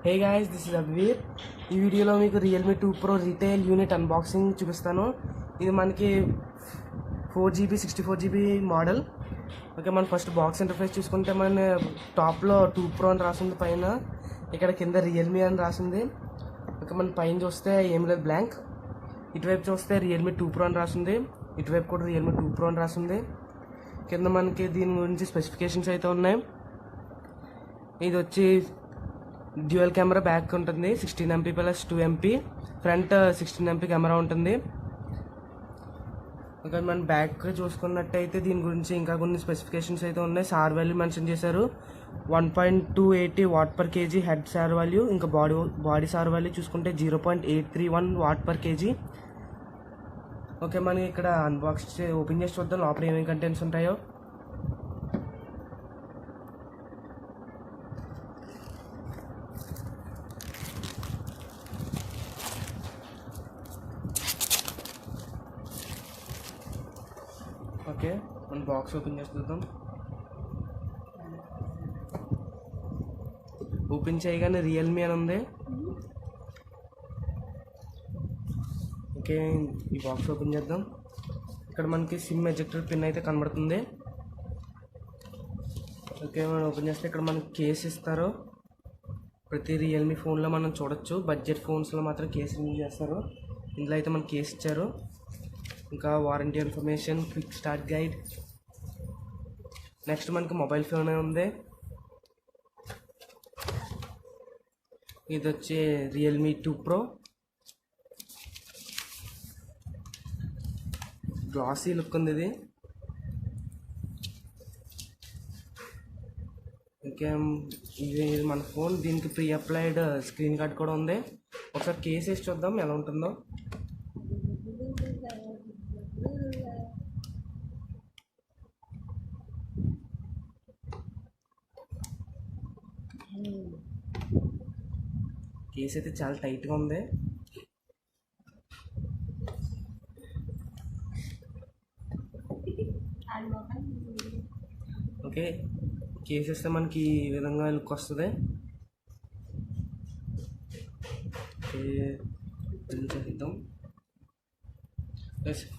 Hey guys, this is Adveer. ఈ వీడియోలో మీకు Realme 2 Pro retail unit unboxing చూపిస్తాను. ఇది మనకి 4GB 64GB మోడల్. ఓకే, మనం ఫస్ట్ బాక్స్ ఇంటర్ఫేస్ చూసుకుంటే మన టాప్లో 2 Pro అని రాసింది, పైన ఇక్కడ కింద రియల్మీ అని రాసింది. ఓకే, మన పైన చూస్తే ఏం లేదు, బ్లాంక్. ఇటువైపు చూస్తే రియల్మీ 2 Pro అని రాసింది, ఇటువైపు కూడా రియల్మీ 2 Pro అని రాసింది. కింద మనకి దీని గురించి స్పెసిఫికేషన్స్ అయితే ఉన్నాయి. ఇది వచ్చి డ్యూయల్ కెమెరా బ్యాక్ ఉంటుంది, 16MP plus 2MP, front 16MP camera ఉంటుంది. ఇంకా మన బ్యాక్ చూసుకున్నట్టయితే దీని గురించి ఇంకా కొన్ని స్పెసిఫికేషన్స్ అయితే ఉన్నాయి. సార్ వాల్యూ మెన్షన్ చేశారు, 1.280 వాట్/kg హెడ్ సార్ వాల్యూ. ఇంకా బాడీ సార్ వాల్యూ చూసుకుంటే 0.831 వాట్/kg. ఓకే, మనం ఇక్కడ అన్బాక్స్ ఓపెన్ చేసి చూద్దాం లోపల ఏమేమి కంటెంట్స్ ఉంటాయో. ఓకే, మన బాక్స్ ఓపెన్ చేసి చూద్దాం. ఓపెన్ చేయగానే రియల్మీ అని ఉంది. ఓకే, ఈ బాక్స్ ఓపెన్ చేద్దాం. ఇక్కడ మనకి సిమ్ ఎజెక్టర్ పిన్ అయితే కనబడుతుంది. ఓకే, మనం ఓపెన్ చేస్తే ఇక్కడ మనకి కేస్ ఇస్తారు. ప్రతి రియల్మీ ఫోన్లో మనం చూడొచ్చు, బడ్జెట్ ఫోన్స్లో మాత్రం కేసు యూజ్ చేస్తారు. ఇందులో అయితే మనకి కేసు ఇచ్చారు. ఇంకా warranty information, quick start guide. Next మనకి మొబైల్ ఫోన్ ఉంది. ఇది వచ్చి రియల్మీ 2 Pro. గ్లాసీ లుక్ ఉంది ఇది. ఓకే, ఇది మన ఫోన్, దీనికి ప్రీ అప్లైడ్ స్క్రీన్ గార్డ్ కూడా ఉంది. ఒకసారి కేస్ వేసి చూద్దాం ఎలా ఉంటుందో. కేస్ అయితే చాలా టైట్గా ఉంది. ఓకే, కేస్ వేస్తే మనకి ఈ విధంగా లుక్ వస్తుంది. చేద్దాం,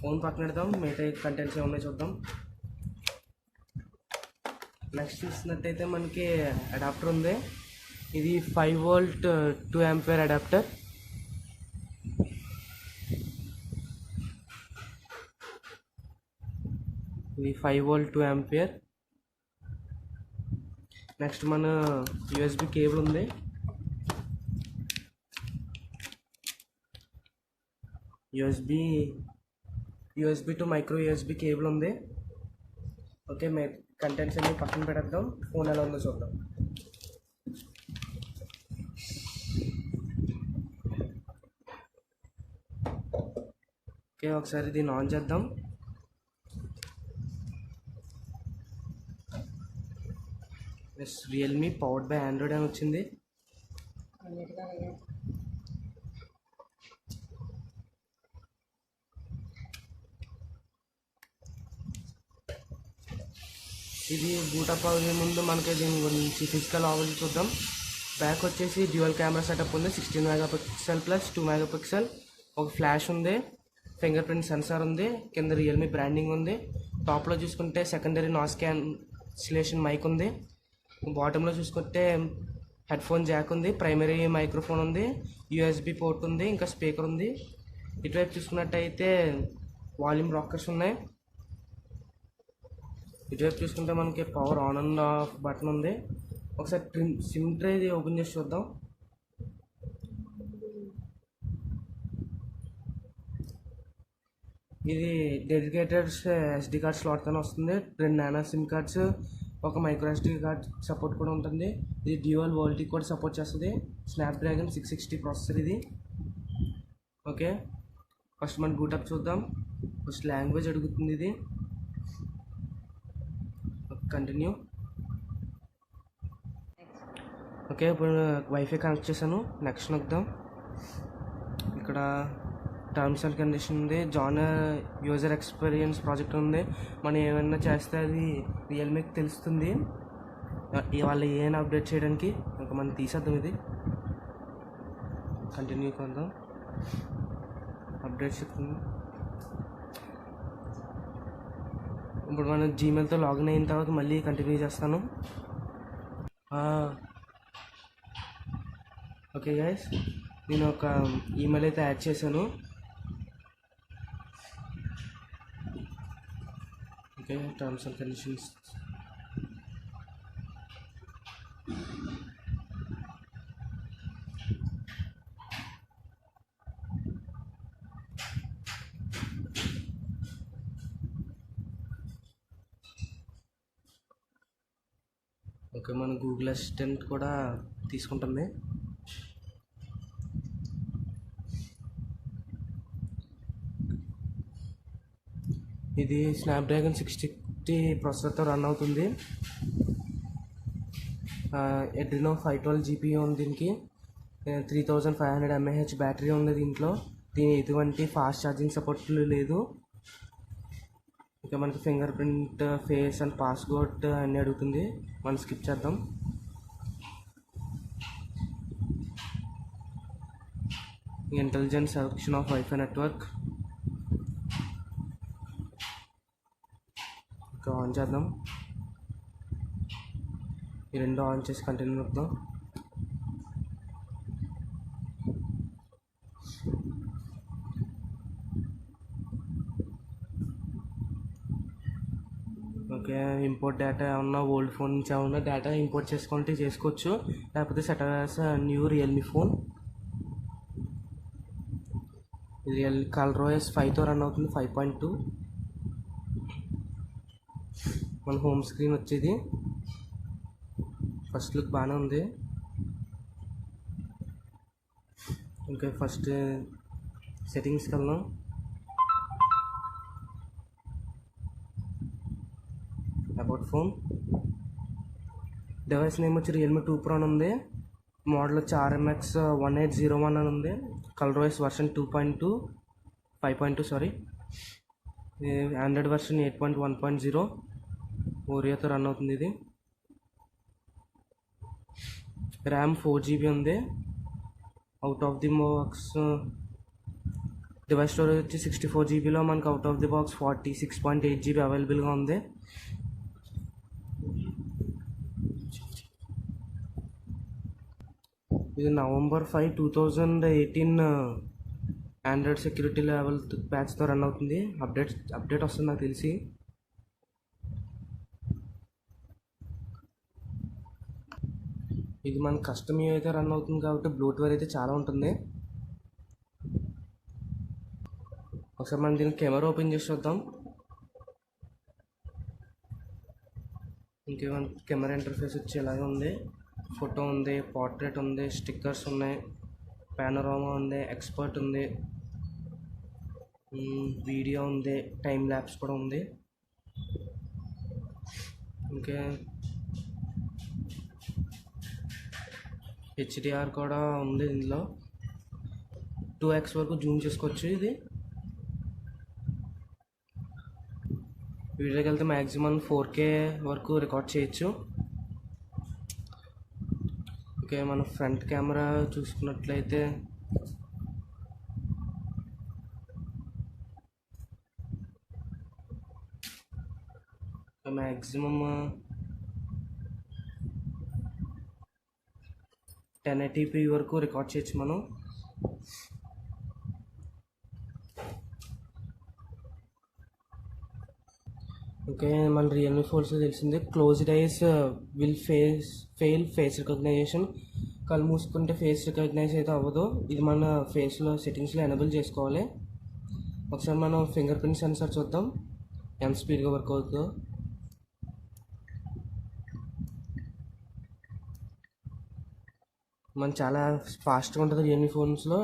ఫోన్ పక్కన పెడదాం, మిగతా కంటెంట్స్ ఏమన్నా చూద్దాం. నెక్స్ట్ చూసినట్టయితే మనకి అడాప్టర్ ఉంది. ఇది 5V 2A అడాప్టర్. ఇది 5V 2A. నెక్స్ట్ మన USB కేబుల్ ఉంది. USB to micro USB cable ఉంది. ఓకే, కంటెంట్స్ అన్ని పక్కన పెడద్దాం, ఫోన్ ఎలా ఉందో చూద్దాం. ఓకే, ఒకసారి దీన్ని ఆన్ చేద్దాం. రియల్మీ పవర్డ్ బై ఆండ్రాయిడ్ అని వచ్చింది. ఇది బూటప్ అవ్వే ముందు మనకి దీని గురించి ఫిజికల్ ఓవర్వ్యూ చూద్దాం. బ్యాక్ వచ్చేసి డ్యూయల్ కెమెరా సెటప్ ఉంది, 16MP ప్లస్ 2MP. ఒక ఫ్లాష్ ఉంది, ఫింగర్ ప్రింట్ సెన్సార్ ఉంది, కింద రియల్మీ బ్రాండింగ్ ఉంది. టాప్లో చూసుకుంటే సెకండరీ నాయిస్ క్యాన్సిలేషన్ మైక్ ఉంది. బాటంలో చూసుకుంటే హెడ్ ఫోన్ జాక్ ఉంది, ప్రైమరీ మైక్రోఫోన్ ఉంది, USB పోర్ట్ ఉంది, ఇంకా స్పీకర్ ఉంది. ఇటువైపు చూసుకున్నట్టయితే వాల్యూమ్ రాకర్స్ ఉన్నాయి. ఇటువైపు చూసుకుంటే మనకి power on and of button ఉంది. ఒకసారి సిమ్ ట్రే ఓపెన్ చేసి చూద్దాం. ఇది డెడికేటెడ్ SD కార్డ్ స్లాట్తో వస్తుంది. 2 నానో సిమ్ కార్డ్స్, ఒక మైక్రో SD కార్డ్ సపోర్ట్ కూడా ఉంటుంది. ఇది డ్యూయల్ వోల్టీ కూడా సపోర్ట్ చేస్తుంది. స్నాప్డ్రాగన్ 660 ప్రాసెసర్ ఇది. ఓకే, ఫస్ట్ మనం బూటప్ చూద్దాం. ఫస్ట్ లాంగ్వేజ్ అడుగుతుంది ఇది. కంటిన్యూ. ఓకే, ఇప్పుడు వైఫై కనెక్ట్ చేశాను. నెక్స్ట్ నొక్కుదాం. ఇక్కడ టర్మ్స్ అండ్ కండిషన్ ఉంది, జాన్ యూజర్ ఎక్స్పీరియన్స్ ప్రాజెక్ట్ ఉంది. మనం ఏమైనా చేస్తే అది రియల్మీకి తెలుస్తుంది, వాళ్ళు ఏమైనా అప్డేట్ చేయడానికి. ఇంకా మనం తీసేద్దాం ఇది. కంటిన్యూ కొందాం. అప్డేట్స్ చెప్తుంది. ఇప్పుడు మనం జీమెయిల్తో లాగిన్ అయిన తర్వాత మళ్ళీ కంటిన్యూ చేస్తాను. ఓకే గైస్, నేను ఒక ఈమెయిల్ అయితే యాడ్ చేశాను. Okay, terms and conditions. Okay, మన గూగుల్ అసిస్టెంట్ కూడా తీసుకుంటుంది. ఇది స్నాప్డ్రాగన్ 660 ప్రాసెసర్తో రన్ అవుతుంది. Adreno 512 GPU ఉంది దీనికి. 3500 mAh బ్యాటరీ ఉంది దీంట్లో. దీని ఎటువంటి ఫాస్ట్ ఛార్జింగ్ సపోర్ట్ లేదు. ఇంకా మనకి finger print, face and password అన్నీ అడుగుతుంది. మనం స్కిప్ చేద్దాం. Intelligent selection of WiFi network ఇంకా ఆన్ చేద్దాం. ఈ రెండు ఆన్ చేసి కంటిన్యూ అవుతాం. ఓకే, ఇంపోర్ట్ డేటా ఏమన్నా ఓల్డ్ ఫోన్ నుంచి ఏమన్నా డేటా ఇంపోర్ట్ చేసుకుంటే చేసుకోవచ్చు, లేకపోతే set as new Realme phone. ColorOS 5తో రన్ అవుతుంది, 5.2. మన హోమ్ స్క్రీన్ వచ్చేది. ఫస్ట్ లుక్ బాగానే ఉంది. ఇంకా ఫస్ట్ సెట్టింగ్స్కి వెళ్దాం. అబౌట్ ఫోన్, డివైస్ నేమ్ వచ్చి రియల్మీ 2 Pro అని ఉంది. మోడల్ వచ్చి RMX 1801 అని ఉంది. ColorOS version 2.2 5.2 sorry. Android version 8.1.0 ఓరియోతో రన్ అవుతుంది ఇది. ర్యామ్ 4GB ఉంది. Out of the box device storage వచ్చి 64GBలో మనకు out of the box 46.8GB అవైలబుల్గా ఉంది. ఇది November 5, 2018 ఆండ్రాయిడ్ సెక్యూరిటీ లెవెల్ ప్యాచ్తో రన్ అవుతుంది. అప్డేట్ వస్తుంది నాకు తెలిసి. ఇది మన కస్టమ్ అయితే రన్ అవుతుంది కాబట్టి బ్లూటూత్ అయితే చాలా ఉంటుంది. ఒకసారి మనం దీనికి కెమెరా ఓపెన్ చేసి చూద్దాం. ఇంకేమైనా కెమెరా ఇంటర్ఫేస్ వచ్చి ఇలాగే ఉంది. ఫోటో ఉంది, పోర్ట్రేట్ ఉంది, స్టిక్కర్స్ ఉన్నాయి, పానోరామా ఉంది, ఎక్స్పర్ట్ ఉంది, వీడియో ఉంది, టైం ల్యాప్స్ కూడా ఉంది. ఇంకా HDR కూడా ఉంది. ఇందులో 2x వరకు జూమ్ చేసుకోవచ్చు. ఇది వీడియోకి వెళ్తే మ్యాక్సిమం 4K వరకు రికార్డ్ చేయొచ్చు. ఓకే, మన ఫ్రంట్ కెమెరా చూసుకున్నట్లయితే మ్యాక్సిమం 1080p వరకు రికార్డ్ చేయొచ్చు మనం. ఓకే, మన రియల్మీ ఫోన్స్ తెలిసిందే. Closed ice will fail face recognition. కళ్ళు మూసుకుంటే ఫేస్ రికగ్నైజ్ అయితే అవ్వదు. ఇది మన ఫేస్లో సెట్టింగ్స్లో ఎనేబుల్ చేసుకోవాలి. ఒకసారి మనం ఫింగర్ ప్రింట్ సెన్సార్ చూద్దాం ఎంత స్పీడ్గా వర్క్ అవుతుందో. మన చాలా ఫాస్ట్గా ఉంటుంది రియల్మీ ఫోన్స్లో.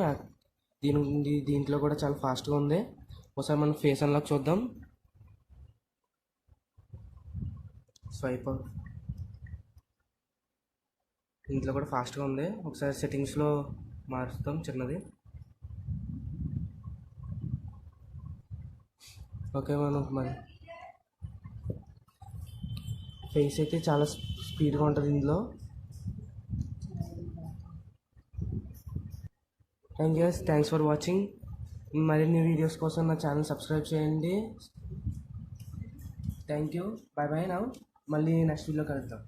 దీంట్లో కూడా చాలా ఫాస్ట్గా ఉంది. ఒకసారి మనం ఫేస్ అన్లాక్ చూద్దాం. స్వైప్ దీంట్లో కూడా ఫాస్ట్గా ఉంది. ఒకసారి సెట్టింగ్స్లో మారుస్తాం చిన్నది. ఓకే, మనం మరి ఫేస్ అయితే చాలా స్పీడ్గా ఉంటుంది ఇందులో. Thank you, thanks for watching. మరిన్ని వీడియోస్ కోసం నా ఛానల్ సబ్స్క్రైబ్ చేయండి. Thank you, by by. నా మళ్ళీ నెక్స్ట్ వీడియో కలుద్దాం.